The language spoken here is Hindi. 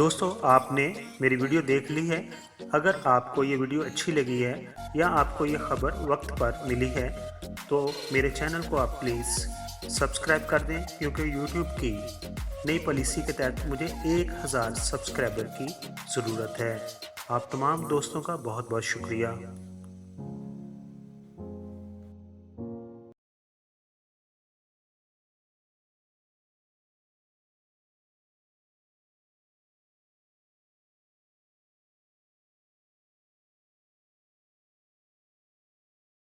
दोस्तों, आपने मेरी वीडियो देख ली है। अगर आपको ये वीडियो अच्छी लगी है या आपको ये खबर वक्त पर मिली है तो मेरे चैनल को आप प्लीज़ सब्सक्राइब कर दें, क्योंकि यूट्यूब की नई पॉलिसी के तहत मुझे 1000 सब्सक्राइबर की ज़रूरत है। आप तमाम दोस्तों का बहुत बहुत शुक्रिया।